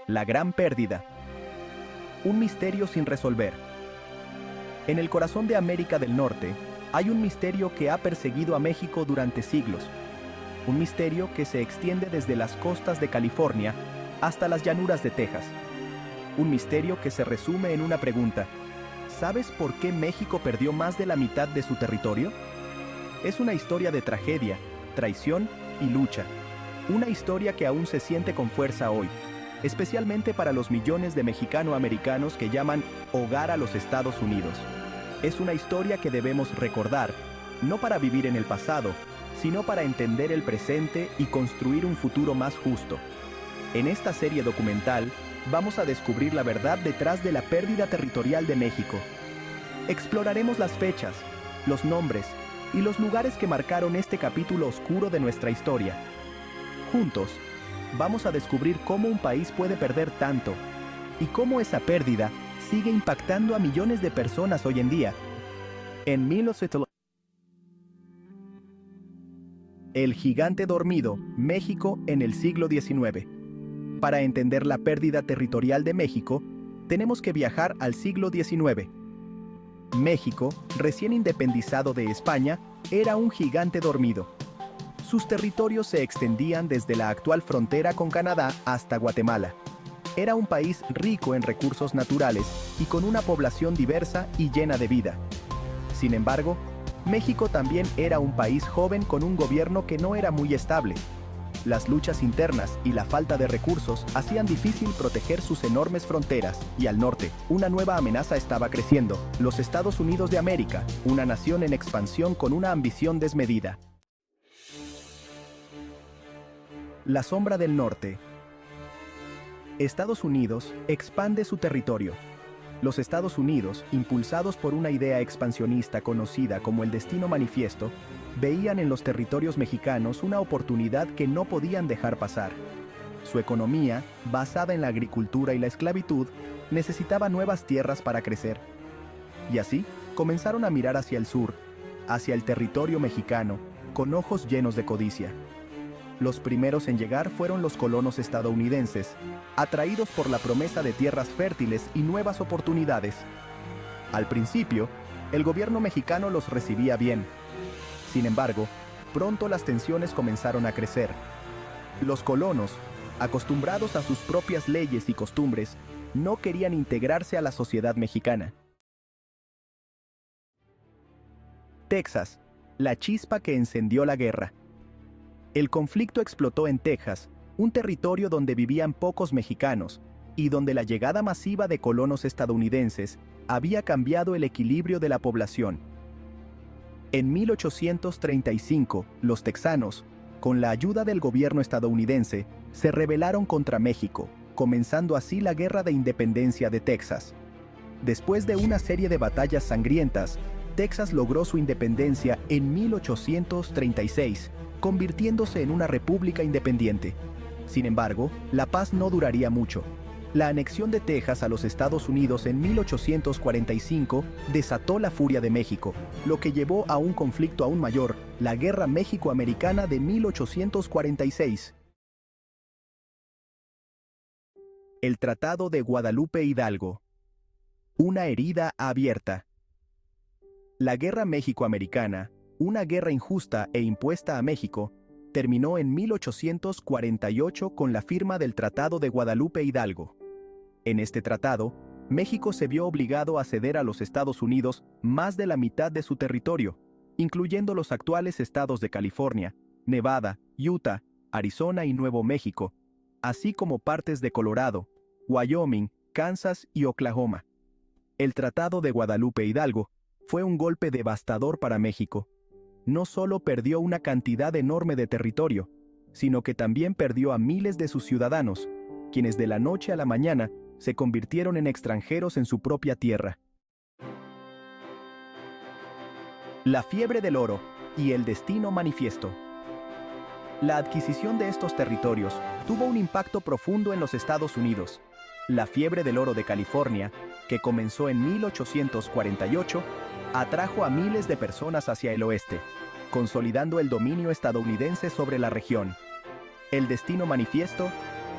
La Gran Pérdida. Un misterio sin resolver. En el corazón de América del Norte, hay un misterio que ha perseguido a México durante siglos. Un misterio que se extiende desde las costas de California hasta las llanuras de Texas. Un misterio que se resume en una pregunta. ¿Sabes por qué México perdió más de la mitad de su territorio? Es una historia de tragedia, traición y lucha. Una historia que aún se siente con fuerza hoy, especialmente para los millones de mexicano-americanos que llaman hogar a los Estados Unidos. Es una historia que debemos recordar, no para vivir en el pasado, sino para entender el presente y construir un futuro más justo. En esta serie documental, vamos a descubrir la verdad detrás de la pérdida territorial de México. Exploraremos las fechas, los nombres y los lugares que marcaron este capítulo oscuro de nuestra historia. Juntos, vamos a descubrir cómo un país puede perder tanto y cómo esa pérdida sigue impactando a millones de personas hoy en día. En 1900, El gigante dormido, México en el siglo XIX. Para entender la pérdida territorial de México, tenemos que viajar al siglo XIX. México, recién independizado de España, era un gigante dormido. Sus territorios se extendían desde la actual frontera con Canadá hasta Guatemala. Era un país rico en recursos naturales y con una población diversa y llena de vida. Sin embargo, México también era un país joven con un gobierno que no era muy estable. Las luchas internas y la falta de recursos hacían difícil proteger sus enormes fronteras, y al norte, una nueva amenaza estaba creciendo: los Estados Unidos de América, una nación en expansión con una ambición desmedida. La sombra del norte. Estados Unidos expande su territorio. Los Estados Unidos, impulsados por una idea expansionista conocida como el Destino Manifiesto, veían en los territorios mexicanos una oportunidad que no podían dejar pasar. Su economía, basada en la agricultura y la esclavitud, necesitaba nuevas tierras para crecer. Y así, comenzaron a mirar hacia el sur, hacia el territorio mexicano, con ojos llenos de codicia. Los primeros en llegar fueron los colonos estadounidenses, atraídos por la promesa de tierras fértiles y nuevas oportunidades. Al principio, el gobierno mexicano los recibía bien. Sin embargo, pronto las tensiones comenzaron a crecer. Los colonos, acostumbrados a sus propias leyes y costumbres, no querían integrarse a la sociedad mexicana. Texas, la chispa que encendió la guerra. El conflicto explotó en Texas, un territorio donde vivían pocos mexicanos, y donde la llegada masiva de colonos estadounidenses había cambiado el equilibrio de la población. En 1835, los texanos, con la ayuda del gobierno estadounidense, se rebelaron contra México, comenzando así la Guerra de Independencia de Texas. Después de una serie de batallas sangrientas, Texas logró su independencia en 1836, convirtiéndose en una república independiente. Sin embargo, la paz no duraría mucho. La anexión de Texas a los Estados Unidos en 1845 desató la furia de México, lo que llevó a un conflicto aún mayor, la Guerra México-Americana de 1846. El Tratado de Guadalupe Hidalgo. Una herida abierta. La Guerra México-Americana, una guerra injusta e impuesta a México, terminó en 1848 con la firma del Tratado de Guadalupe Hidalgo. En este tratado, México se vio obligado a ceder a los Estados Unidos más de la mitad de su territorio, incluyendo los actuales estados de California, Nevada, Utah, Arizona y Nuevo México, así como partes de Colorado, Wyoming, Kansas y Oklahoma. El Tratado de Guadalupe Hidalgo fue un golpe devastador para México. No solo perdió una cantidad enorme de territorio, sino que también perdió a miles de sus ciudadanos, quienes de la noche a la mañana se convirtieron en extranjeros en su propia tierra. La fiebre del oro y el Destino Manifiesto. La adquisición de estos territorios tuvo un impacto profundo en los Estados Unidos. La fiebre del oro de California, que comenzó en 1848, atrajo a miles de personas hacia el oeste, consolidando el dominio estadounidense sobre la región. El Destino Manifiesto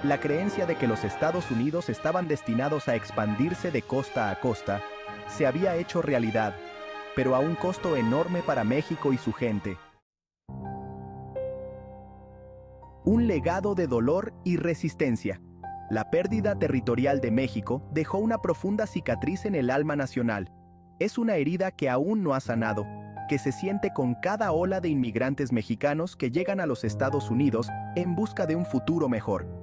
La creencia de que los Estados Unidos estaban destinados a expandirse de costa a costa se había hecho realidad, pero a un costo enorme para México y su gente. Un legado de dolor y resistencia. La pérdida territorial de México dejó una profunda cicatriz en el alma nacional. Es una herida que aún no ha sanado, que se siente con cada ola de inmigrantes mexicanos que llegan a los Estados Unidos en busca de un futuro mejor.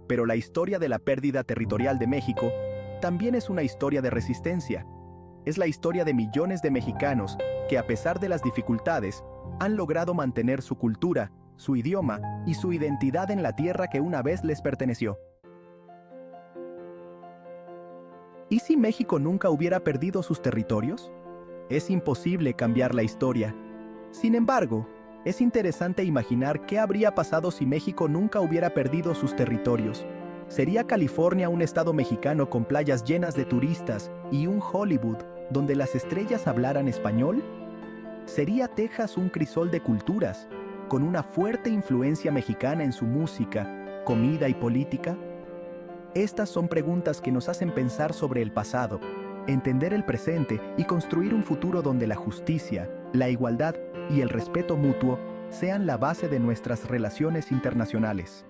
Pero la historia de la pérdida territorial de México también es una historia de resistencia. Es la historia de millones de mexicanos que, a pesar de las dificultades, han logrado mantener su cultura, su idioma y su identidad en la tierra que una vez les perteneció. ¿Y si México nunca hubiera perdido sus territorios? Es imposible cambiar la historia. Sin embargo, es interesante imaginar qué habría pasado si México nunca hubiera perdido sus territorios. ¿Sería California un estado mexicano con playas llenas de turistas y un Hollywood donde las estrellas hablaran español? ¿Sería Texas un crisol de culturas, con una fuerte influencia mexicana en su música, comida y política? Estas son preguntas que nos hacen pensar sobre el pasado, entender el presente y construir un futuro donde la justicia, la igualdad y el respeto mutuo sean la base de nuestras relaciones internacionales.